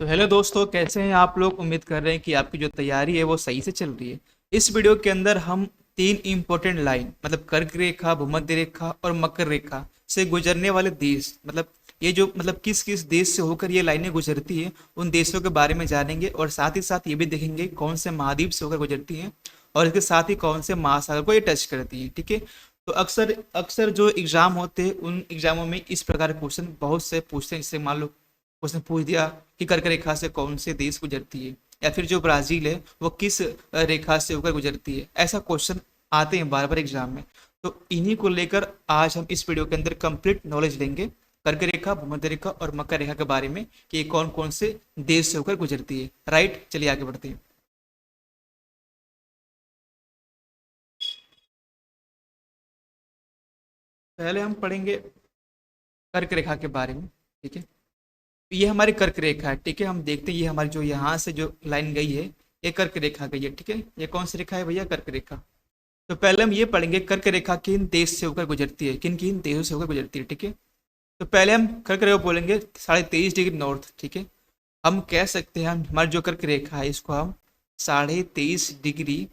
तो हेलो दोस्तों, कैसे हैं आप लोग। उम्मीद कर रहे हैं कि आपकी जो तैयारी है वो सही से चल रही है। इस वीडियो के अंदर हम तीन इंपॉर्टेंट लाइन मतलब कर्क रेखा, भूमध्य रेखा और मकर रेखा से गुजरने वाले देश, मतलब ये जो किस किस देश से होकर ये लाइनें गुजरती है, उन देशों के बारे में जानेंगे। और साथ ही साथ ये भी देखेंगे कौन से महाद्वीप से होकर गुजरती हैं और इसके साथ ही कौन से महासागर को ये टच करती है। ठीक है। तो अक्सर अक्सर जो एग्जाम होते हैं उन एग्जामों में इस प्रकार के क्वेश्चन बहुत से पूछते हैं। जैसे मान लो उसने पूछ दिया कि कर्क रेखा से कौन से देश गुजरती है, या फिर जो ब्राजील है वो किस रेखा से होकर गुजरती है। ऐसा क्वेश्चन आते हैं बार बार एग्जाम में। तो इन्हीं को लेकर आज हम इस वीडियो के अंदर कंप्लीट नॉलेज लेंगे कर्क रेखा, भूमध्य रेखा और मकर रेखा के बारे में कि ये कौन कौन से देश से होकर गुजरती है। राइट, चलिए आगे बढ़ते हैं। पहले हम पढ़ेंगे कर्क रेखा के बारे में। ठीक है। ये हमारी कर्क रेखा है। ठीक है, हम देखते हैं ये हमारी जो यहाँ से जो लाइन गई है ये कर्क रेखा गई है। ठीक है, ये कौन सी रेखा है भैया? कर्क रेखा। तो पहले हम ये पढ़ेंगे कर्क रेखा किन देश से होकर गुजरती है, किन किन देशों से होकर गुजरती है। ठीक है। तो पहले हम कर्क रेखा बोलेंगे 23.5 डिग्री नॉर्थ। ठीक है। हम कह सकते हैं हम हमारी जो कर्क रेखा है इसको हम 23.5 डिग्री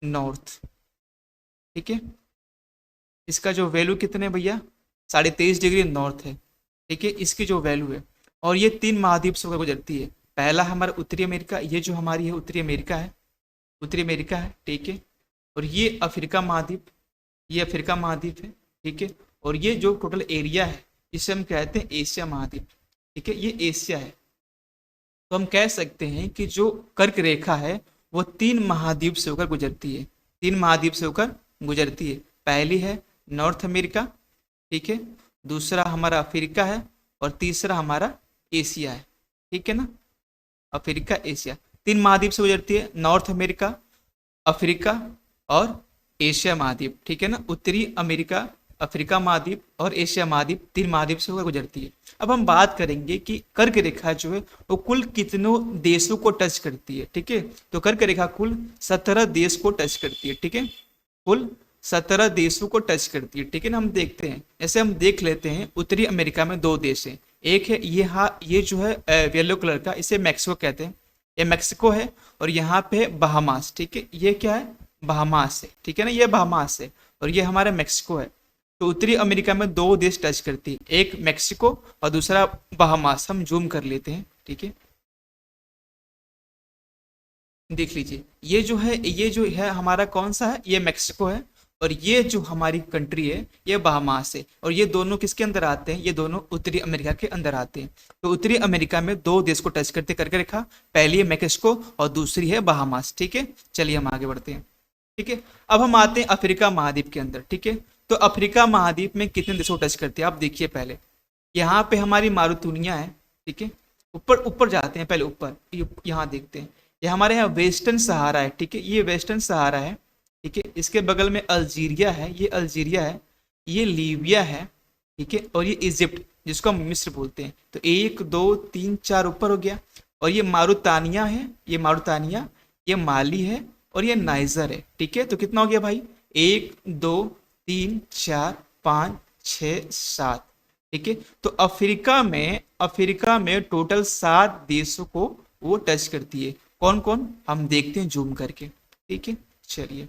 नॉर्थ। ठीक है। इसका जो वैल्यू कितने हैं भैया? 23.5 डिग्री नॉर्थ है। ठीक है, इसकी जो वैल्यू है। और ये तीन महाद्वीप से होकर गुजरती है। पहला हमारा उत्तरी अमेरिका, ये जो हमारी है उत्तरी अमेरिका है, उत्तरी अमेरिका है। ठीक है। और ये अफ्रीका महाद्वीप, ये अफ्रीका महाद्वीप है। ठीक है। और ये जो टोटल एरिया है इसे हम कहते हैं एशिया महाद्वीप। ठीक है, ये एशिया है। तो हम कह सकते हैं कि जो कर्क रेखा है वो तीन महाद्वीप से होकर गुजरती है, तीन महाद्वीप से होकर गुजरती है। पहली है नॉर्थ अमेरिका। ठीक है। दूसरा हमारा अफ्रीका है और तीसरा हमारा एशिया है। ठीक है ना, अफ्रीका एशिया, तीन महाद्वीप से गुजरती है। नॉर्थ अमेरिका, अफ्रीका और एशिया महाद्वीप। ठीक है ना, उत्तरी अमेरिका, अफ्रीका महाद्वीप और एशिया महाद्वीप, तीन महाद्वीप से होकर गुजरती है। अब हम बात करेंगे कि कर्क रेखा जो है वो कुल कितनों देशों को टच करती है। ठीक है। तो कर्क रेखा कुल 17 देश को टच करती है। ठीक है, कुल 17 देशों को टच करती है। ठीक है ना, हम देखते हैं, ऐसे हम देख लेते हैं। उत्तरी अमेरिका में दो देश हैं। एक है ये, हाँ, ये जो है येलो कलर का, इसे मैक्सिको कहते हैं। ये मैक्सिको है। और यहाँ पे है बहामास। ठीक है, ये क्या है? बहामास है। ठीक है ना, ये बहामास है और ये हमारा मैक्सिको है। तो उत्तरी अमेरिका में दो देश टच करती है, एक मैक्सिको और दूसरा बहामास। हम जूम कर लेते हैं। ठीक है, देख लीजिए, ये जो है हमारा कौन सा है? ये मैक्सिको है। और ये जो हमारी कंट्री है ये बहामास है। और ये दोनों किसके अंदर आते हैं? ये दोनों उत्तरी अमेरिका के अंदर आते हैं। तो उत्तरी अमेरिका में दो देश को टच करते करके रखा, पहली है मैक्सिको और दूसरी है बहामास। ठीक है, चलिए हम आगे बढ़ते हैं। ठीक है, अब हम आते हैं अफ्रीका महाद्वीप के अंदर। ठीक है, तो अफ्रीका महाद्वीप में कितने देशों को टच करती है आप देखिए। पहले यहाँ पे हमारी मारुतुनिया है। ठीक है, ऊपर ऊपर जाते हैं, पहले ऊपर यहाँ देखते हैं। ये हमारे यहाँ वेस्टर्न सहारा है। ठीक है, ये वेस्टर्न सहारा है। ठीक है, इसके बगल में अल्जीरिया है, ये अल्जीरिया है। ये लीबिया है। ठीक है, और ये इजिप्ट जिसको हम मिस्र बोलते हैं। तो एक दो तीन चार ऊपर हो गया। और ये मारुतानिया है, ये मारुतानिया, ये माली है और ये नाइजर है। ठीक है, तो कितना हो गया भाई? एक दो तीन चार पाँच छ सात। ठीक है, तो अफ्रीका में टोटल 7 देशों को वो टच करती है। कौन कौन हम देखते हैं जूम करके। ठीक है, चलिए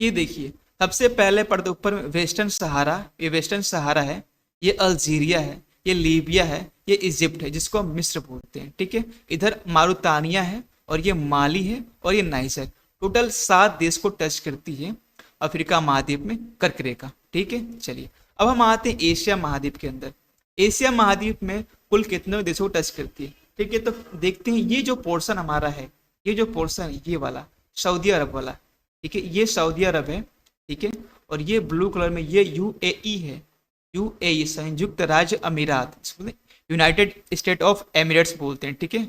ये देखिए, सबसे पहले पर्दे ऊपर वेस्टर्न सहारा, ये वेस्टर्न सहारा है। ये अल्जीरिया है, ये लीबिया है, ये इजिप्ट है जिसको हम मिस्र बोलते हैं। ठीक है, इधर मारुतानिया है और ये माली है और ये नाइजर। टोटल 7 देश को टच करती है अफ्रीका महाद्वीप में कर्क रेखा। ठीक है, चलिए अब हम आते हैं एशिया महाद्वीप के अंदर। एशिया महाद्वीप में कुल कितने देशों को टच करती है? ठीक है, तो देखते हैं ये जो पोर्शन हमारा है, ये जो पोर्शन ये वाला सऊदी अरब वाला। ठीक है, ये सऊदी अरब है। ठीक है, और ये ब्लू कलर में ये यूएई है। यूएई संयुक्त राज्य अमीरात, यूनाइटेड स्टेट ऑफ एमिरेट्स बोलते हैं। ठीक है,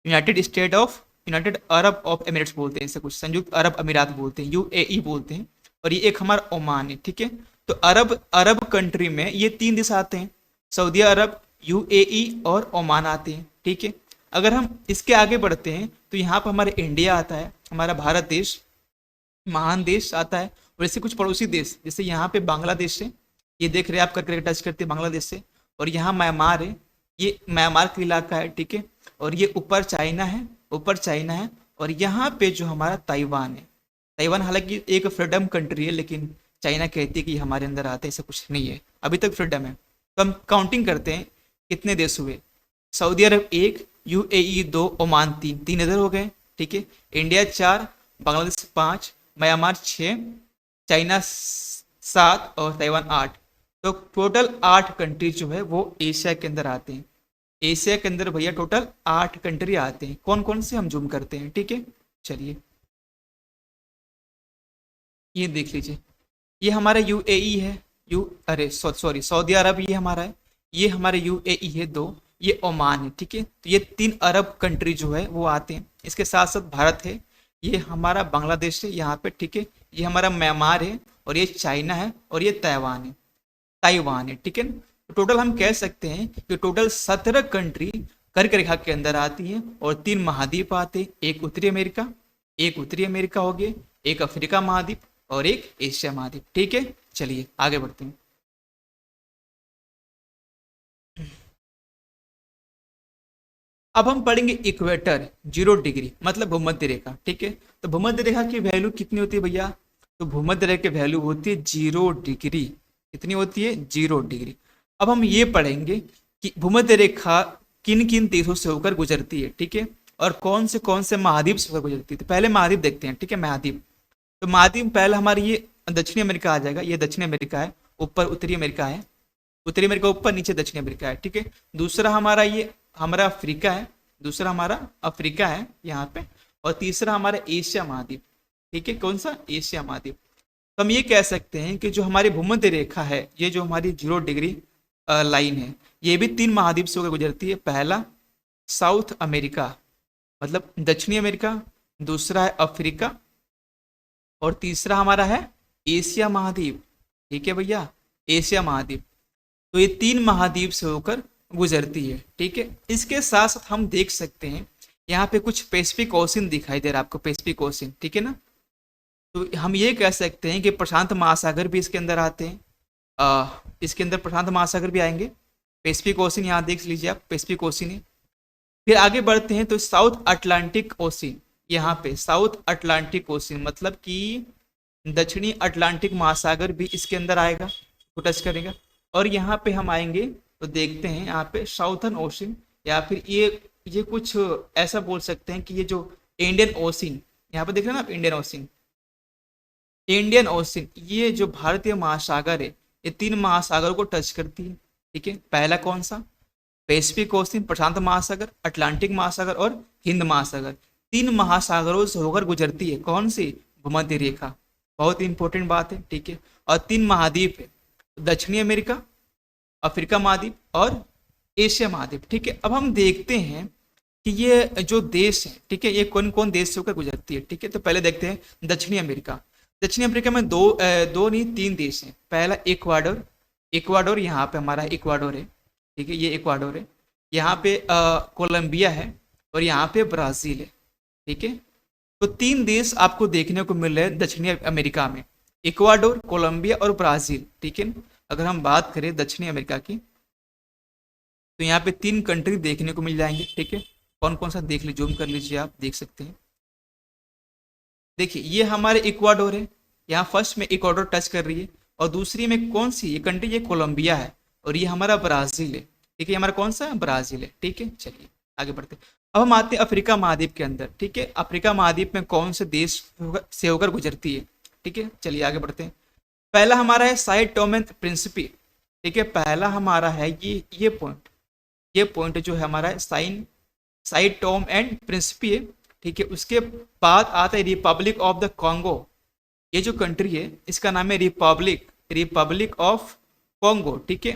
यूनाइटेड अरब ऑफ एमिरेट्स बोलते हैं, ऐसे कुछ संयुक्त अरब अमीरात बोलते हैं, यूएई बोलते हैं। और ये एक हमारा ओमान है। ठीक है, तो अरब अरब कंट्री में ये 3 देश आते हैं, सऊदी अरब, यूएई और ओमान आते हैं। ठीक है, अगर हम इसके आगे बढ़ते हैं तो यहाँ पर हमारे इंडिया आता है, हमारा भारत देश महान देश आता है। और ऐसे कुछ पड़ोसी देश, जैसे यहाँ पे बांग्लादेश है, ये देख रहे हैं आप, करके टच करते हैं बांग्लादेश से। और यहाँ म्यांमार है, ये म्यांमार का इलाका है, ठीक है। और ये ऊपर चाइना है, ऊपर चाइना है। और यहाँ पे जो हमारा ताइवान है, ताइवान हालांकि एक फ्रीडम कंट्री है, लेकिन चाइना कहती है कि हमारे अंदर आते, ऐसा कुछ नहीं है, अभी तक फ्रीडम है। तो हम काउंटिंग करते हैं कितने देश हुए। सऊदी अरब एक, यूएई दो, ओमान तीन, तीन इधर हो गए, ठीक है। इंडिया चार, बांग्लादेश पाँच, म्यांमार छः, चाइना सात और ताइवान आठ। तो टोटल 8 कंट्री जो है वो एशिया के अंदर आते हैं। एशिया के अंदर भैया टोटल 8 कंट्री आते हैं। कौन कौन से हम जूम करते हैं, ठीक है। चलिए ये देख लीजिए, ये हमारा यूएई है, यू अरे सॉरी सऊदी अरब ये हमारा है, ये हमारे यूएई है दो, ये ओमान है, ठीक है। तो ये 3 अरब कंट्री जो है वो आते हैं। इसके साथ साथ भारत है, ये हमारा बांग्लादेश है यहाँ पे, ठीक है। ये हमारा म्यांमार है, और ये चाइना है, और ये ताइवान है, ठीक है। तो टोटल हम कह सकते हैं कि टोटल 17 कंट्री कर्क रेखा के अंदर आती हैं, और 3 महाद्वीप आते हैं। एक उत्तरी अमेरिका हो गया, एक अफ्रीका महाद्वीप, और एक एशिया महाद्वीप, ठीक है। चलिए आगे बढ़ते हैं। अब हम पढ़ेंगे इक्वेटर, 0 डिग्री मतलब भूमध्य रेखा, ठीक है। तो भूमध्य रेखा की वैल्यू कितनी होती है भैया? तो भूमध्य रेखा की वैल्यू होती है 0 डिग्री। कितनी होती है? 0 डिग्री। अब हम ये पढ़ेंगे कि भूमध्य रेखा किन किन देशों से होकर गुजरती है, ठीक है, और कौन से महाद्वीप से होकर गुजरती है। तो पहले महाद्वीप देखते हैं, ठीक है। महाद्वीप, तो महाद्वीप पहले हमारी ये दक्षिणी अमेरिका आ जाएगा, ये दक्षिणी अमेरिका है, ऊपर उत्तरी अमेरिका है, उत्तरी अमेरिका ऊपर, नीचे दक्षिणी अमेरिका है, ठीक है। दूसरा हमारा ये हमारा अफ्रीका है, दूसरा हमारा अफ्रीका है यहाँ पे, और तीसरा हमारा एशिया महाद्वीप, ठीक है। कौन सा? एशिया महाद्वीप। तो हम ये कह सकते हैं कि जो हमारी भूमध्य रेखा है, ये जो हमारी 0 डिग्री लाइन है, ये भी 3 महाद्वीप से होकर गुजरती है। पहला साउथ अमेरिका मतलब दक्षिणी अमेरिका, दूसरा है अफ्रीका, और तीसरा हमारा है एशिया महाद्वीप, ठीक है भैया, एशिया महाद्वीप। तो ये 3 महाद्वीप से होकर गुजरती है, ठीक है। इसके साथ साथ हम देख सकते हैं यहाँ पे कुछ पैसिफिक ओशन दिखाई दे रहा है आपको, पैसिफिक ओशन, ठीक है ना। तो हम ये कह सकते हैं कि प्रशांत महासागर भी इसके अंदर आते हैं, इसके अंदर प्रशांत महासागर भी आएंगे। पैसिफिक ओशन यहाँ देख लीजिए आप, पैसिफिक ओशन है। फिर आगे बढ़ते हैं तो साउथ अटलांटिक ओशन, यहाँ पे साउथ अटलांटिक ओशन मतलब कि दक्षिणी अटलांटिक महासागर भी इसके अंदर आएगा, तो टच करेगा। और यहाँ पे हम आएंगे तो देखते हैं यहाँ पे साउथर्न ओशन, या फिर ये कुछ ऐसा बोल सकते हैं कि ये जो इंडियन ओशन, यहाँ पे देख रहे हैं ना आप, इंडियन ओशन, ये जो भारतीय महासागर है, ये 3 महासागर को टच करती है, ठीक है। पहला कौन सा? पैसिफिक ओशन, प्रशांत महासागर, अटलांटिक महासागर और हिंद महासागर। 3 महासागरों से होकर गुजरती है कौन सी? भूमध्य रेखा। बहुत इंपॉर्टेंट बात है, ठीक है। और 3 महाद्वीप है, दक्षिणी अमेरिका, अफ्रीका महाद्वीप और एशिया महाद्वीप, ठीक है। अब हम देखते हैं कि ये जो देश है, ठीक है, ये कौन कौन देश से होकर गुजरती है, ठीक है। तो पहले देखते हैं दक्षिणी अमेरिका। दक्षिणी अफ्रीका में दो नहीं 3 देश हैं। पहला इक्वाडोर, यहाँ पे हमारा इक्वाडोर है, ठीक है, ये इक्वाडोर है। यहाँ पे कोलंबिया है, और यहाँ पे ब्राज़ील है, ठीक है। तो 3 देश आपको देखने को मिल रहे हैं दक्षिणी अमेरिका में, इक्वाडोर, कोलंबिया और ब्राज़ील, ठीक है। अगर हम बात करें दक्षिणी अमेरिका की, तो यहाँ पे 3 कंट्री देखने को मिल जाएंगे, ठीक है। कौन कौन सा देख लीजिए, जूम कर लीजिए, आप देख सकते हैं। देखिए ये हमारे इक्वाडोर है, यहाँ फर्स्ट में इक्वाडोर टच कर रही है, और दूसरी में कौन सी ये कंट्री? ये कोलंबिया है, और ये हमारा ब्राज़ील है, ठीक है। हमारा कौन सा है? ब्राज़ील है, ठीक है। चलिए आगे बढ़ते हैं। अब हम आते हैं अफ्रीका महाद्वीप के अंदर, ठीक है। अफ्रीका महाद्वीप में कौन से देश से होकर गुजरती है, ठीक है। चलिए आगे बढ़ते हैं। पहला हमारा है साइड टॉम एंड प्रिंसिपी, ठीक है। पहला हमारा है ये पॉइंट जो है हमारा साइड टॉम एंड प्रिंसिपी है, ठीक है। उसके बाद आता है रिपब्लिक ऑफ द कॉन्गो। ये जो कंट्री है इसका नाम है रिपब्लिक ऑफ कॉन्गो, ठीक है।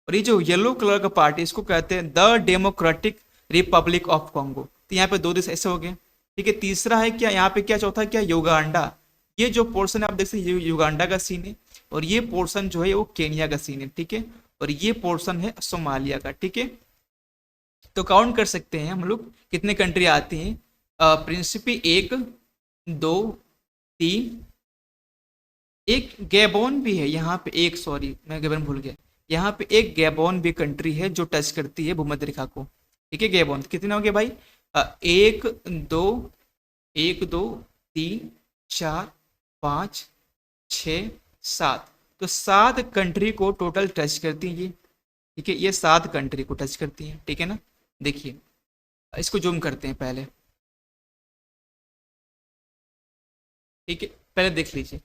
और ये जो येलो कलर का पार्ट है इसको कहते हैं the democratic Republic of Congo. तो यहाँ पे 2 देश ऐसे हो गए, ठीक है। तीसरा है क्या यहाँ पे, क्या चौथा क्या? युगांडा। ये जो पोर्शन है आप देख सकते हैं, ये युगांडा का सीन है, और ये पोर्शन जो है वो केनिया का सीन है, ठीक है। और ये पोर्शन है सोमालिया का, ठीक है। तो काउंट कर सकते हैं हम लोग कितने कंट्री आती हैं। प्रिंसिपी 1 2 3, एक गैबोन भी है यहाँ पे, एक, सॉरी मैं गैबोन भूल गया, यहाँ पे एक गैबोन भी कंट्री है जो टच करती है भूमध्य रेखा को, ठीक है। गैबोन कितने हो गए भाई, एक दो, एक दो, तीन, चार, पाँच, छ, सात, तो 7 कंट्री को टोटल टच करती है ये, ठीक है। ये 7 कंट्री को टच करती है, ठीक है ना। देखिए इसको जूम करते हैं पहले, ठीक है। पहले देख लीजिए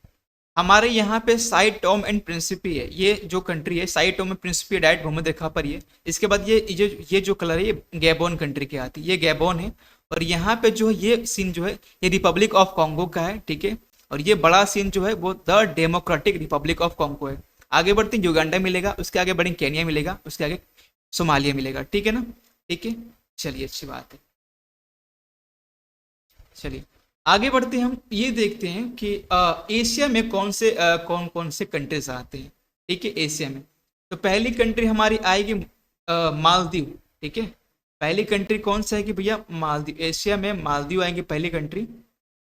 हमारे यहाँ पे साइड टॉम एंड प्रिंसिपी है, ये जो कंट्री है side Tom and Principe direct भूमध्य रेखा पर ही है। इसके बाद ये जो कलर है ये गैबोन कंट्री की आती है, ये गैबोन है। और यहाँ पे जो है ये सीन जो है ये रिपब्लिक ऑफ कॉन्गो का है, ठीक है। और ये बड़ा सीन जो है वो the democratic Republic of Congo है। आगे बढ़ते हैं युगांडा मिलेगा, उसके आगे बढ़ेंगे केनिया मिलेगा, उसके आगे सोमालिया मिलेगा, ठीक है ना। ठीक है, चलिए अच्छी बात है। चलिए आगे बढ़ते हैं, हम ये देखते हैं कि एशिया में कौन कौन से कंट्रीज आते हैं, ठीक है। एशिया में तो पहली कंट्री हमारी आएगी मालदीव, ठीक है। पहली कंट्री कौन सा है कि भैया मालदीव, एशिया में मालदीव आएंगे पहली कंट्री।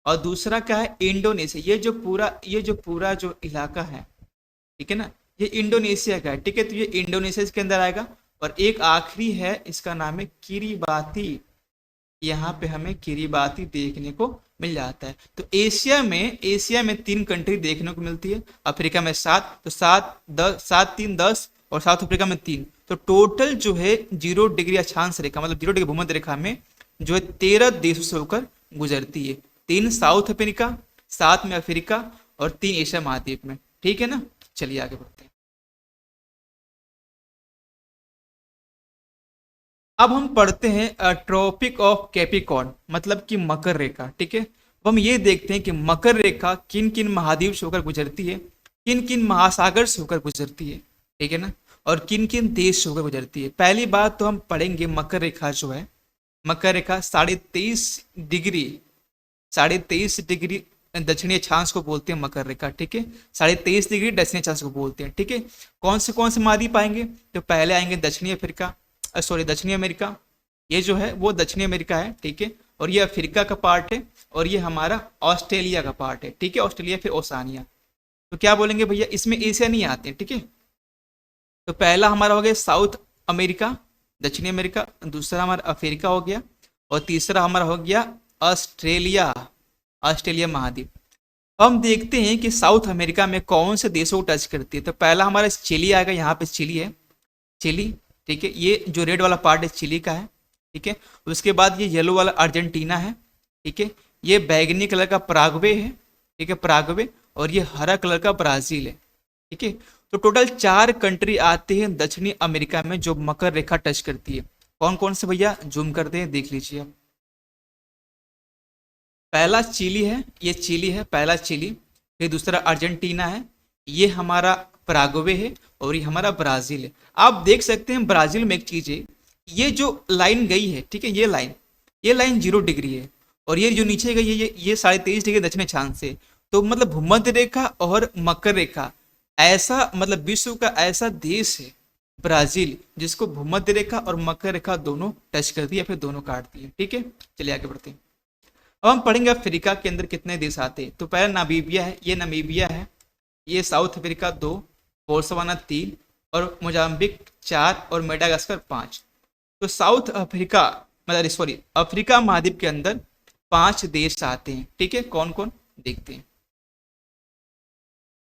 और दूसरा क्या है, इंडोनेशिया। ये जो पूरा जो इलाका है, ठीक है ना, ये इंडोनेशिया का है, ठीक है। तो ये इंडोनेशिया के अंदर आएगा। और एक आखिरी है, इसका नाम है किरिबाती। यहाँ पे हमें किरिबाती देखने को मिल जाता है। तो एशिया में 3 कंट्री देखने को मिलती है, अफ्रीका में 7, तो 7 10 7 3 10, और साउथ अफ्रीका में 3। तो टोटल जो है 0 डिग्री अक्षांश रेखा मतलब 0 डिग्री भूमध्य रेखा में जो है 13 देशों से होकर गुजरती है। 3 साउथ अफ्रीका, 7 में अफ्रीका, और 3 एशिया महाद्वीप में, ठीक है ना। चलिए आगे बढ़ते हैं। अब हम पढ़ते हैं ट्रॉपिक ऑफ कैप्रिकॉर्न मतलब कि मकर रेखा, ठीक है। अब हम ये देखते हैं कि मकर रेखा किन किन महाद्वीप से होकर गुजरती है, किन किन महासागर से होकर गुजरती है, ठीक है ना। और किन किन देश से होकर गुजरती है। पहली बात तो हम पढ़ेंगे मकर रेखा जो है, मकर रेखा 23.5 डिग्री, 23.5 डिग्री दक्षिणी अक्षांश को बोलते हैं मकर रेखा, ठीक है। 23.5 डिग्री दक्षिणी अक्षांश को बोलते हैं, ठीक है। कौन से महाद्वीप आएंगे, तो पहले आएंगे दक्षिणी अफ्रीका, सॉरी दक्षिणी अमेरिका। ये जो है वो दक्षिणी अमेरिका है, ठीक है। और ये अफ्रीका का पार्ट है, और ये हमारा ऑस्ट्रेलिया का पार्ट है, ठीक है। ऑस्ट्रेलिया फिर ओसानिया। तो क्या बोलेंगे भैया, इसमें एशिया नहीं आते, ठीक है। तो पहला हमारा हो गया साउथ अमेरिका, दक्षिणी अमेरिका। दूसरा हमारा अफ्रीका हो गया, और तीसरा हमारा हो गया ऑस्ट्रेलिया, ऑस्ट्रेलिया महाद्वीप। हम देखते हैं कि साउथ अमेरिका में कौन से देशों को टच करती है। तो पहला हमारा चिली आएगा, यहाँ पे चिली है, चिली, ठीक है। ये जो रेड वाला पार्ट है चिली का है, ठीक है। उसके बाद ये येलो वाला अर्जेंटीना है, ठीक है। ये बैगनी कलर का पराग्वे है, ठीक है, पराग्वे। और ये हरा कलर का ब्राजील है, ठीक है। तो टोटल 4 कंट्री आते हैं दक्षिणी अमेरिका में जो मकर रेखा टच करती है। कौन कौन से भैया, जूम करते हैं देख लीजिए आप। पहला चिली है, ये चिली है पहला चिली। फिर दूसरा अर्जेंटीना है, ये हमारा पराग्वे है, और ये हमारा ब्राजील है। आप देख सकते हैं ब्राजील में एक चीज है, ये जो लाइन गई है, ठीक है, ये लाइन 0 डिग्री है। और ये जो नीचे गई है ये 23.5 डिग्री दक्षिण अक्षांश से। तो मतलब भूमध्य रेखा और मकर रेखा, ऐसा मतलब विश्व का ऐसा देश है ब्राजील जिसको भूमध्य रेखा और मकर रेखा दोनों टच करती है, फिर दोनों काटती है, ठीक है। चलिए आगे बढ़ते हैं। अब हम पढ़ेंगे अफ्रीका के अंदर कितने देश आते हैं। तो पहला नामीबिया है, ये नामीबिया है। ये साउथ अफ्रीका 2, बोत्सवाना 3, और मोजाम्बिक 4, और मेडागास्कर 5। तो साउथ अफ्रीका मतलब सॉरी अफ्रीका महाद्वीप के अंदर 5 देश आते हैं, ठीक है। कौन कौन देखते हैं।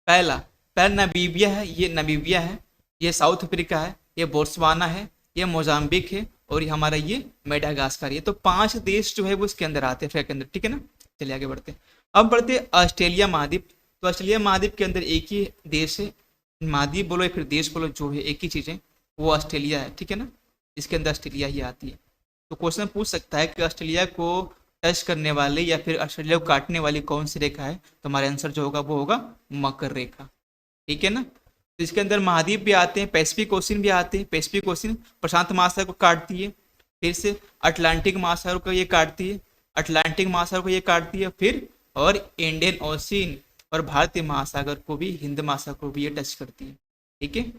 पहला पहला नामीबिया है, ये नामीबिया है। ये साउथ अफ्रीका है, ये बोत्सवाना है, ये मोजाम्बिक है, और ये हमारा ये मेडागास्कर। ये तो 5 देश जो है वो इसके अंदर आते हैं अफ्रीका के अंदर, ठीक है ना। चलिए आगे बढ़ते हैं। अब बढ़ते हैं ऑस्ट्रेलिया महाद्वीप। तो ऑस्ट्रेलिया महाद्वीप के अंदर एक ही देश है, महाद्वीप बोलो या फिर देश बोलो, जो है एक ही चीज़ है, वो ऑस्ट्रेलिया है, ठीक है ना। इसके अंदर ऑस्ट्रेलिया ही आती है। तो क्वेश्चन पूछ सकता है कि ऑस्ट्रेलिया को टच करने वाले या फिर ऑस्ट्रेलिया को काटने वाली कौन सी रेखा है। तो हमारा आंसर जो होगा वो होगा मकर रेखा, ठीक है ना। तो इसके अंदर महाद्वीप भी आते हैं, पैसिफिक ओशन भी आते हैं। पैसिफिक ओशन प्रशांत महासागर को काटती है, फिर से अटलांटिक महासागर को ये काटती है, अटलांटिक महासागर को ये काटती है, फिर और इंडियन ओशन और भारतीय महासागर को भी, हिंद महासागर को भी ये टच करती है, ठीक है।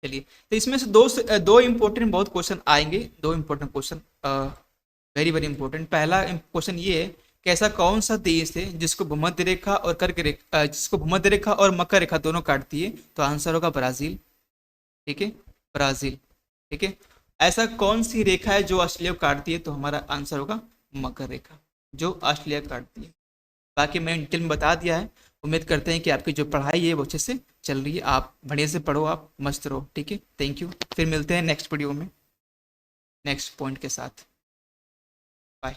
चलिए तो इसमें से दो इंपॉर्टेंट बहुत क्वेश्चन आएंगे, 2 important question, very very important. पहला क्वेश्चन ये है कि ऐसा कौन सा देश है जिसको भूमध्य रेखा और कर्क रेखा जिसको भूमध्य रेखा और मकर रेखा दोनों काटती है। तो आंसर होगा ब्राजील। ठीक है, ब्राजील। ठीक है, ऐसा कौन सी रेखा है जो ऑस्ट्रेलिया को काटती है? तो हमारा आंसर होगा मकर रेखा, जो ऑस्ट्रेलिया को काटती है। बाकी मैंने डिटेल में बता दिया है। उम्मीद करते हैं कि आपकी जो पढ़ाई है वो अच्छे से चल रही है। आप बढ़िया से पढ़ो, आप मस्त रहो। ठीक है, थैंक यू। फिर मिलते हैं नेक्स्ट वीडियो में नेक्स्ट पॉइंट के साथ। बाय।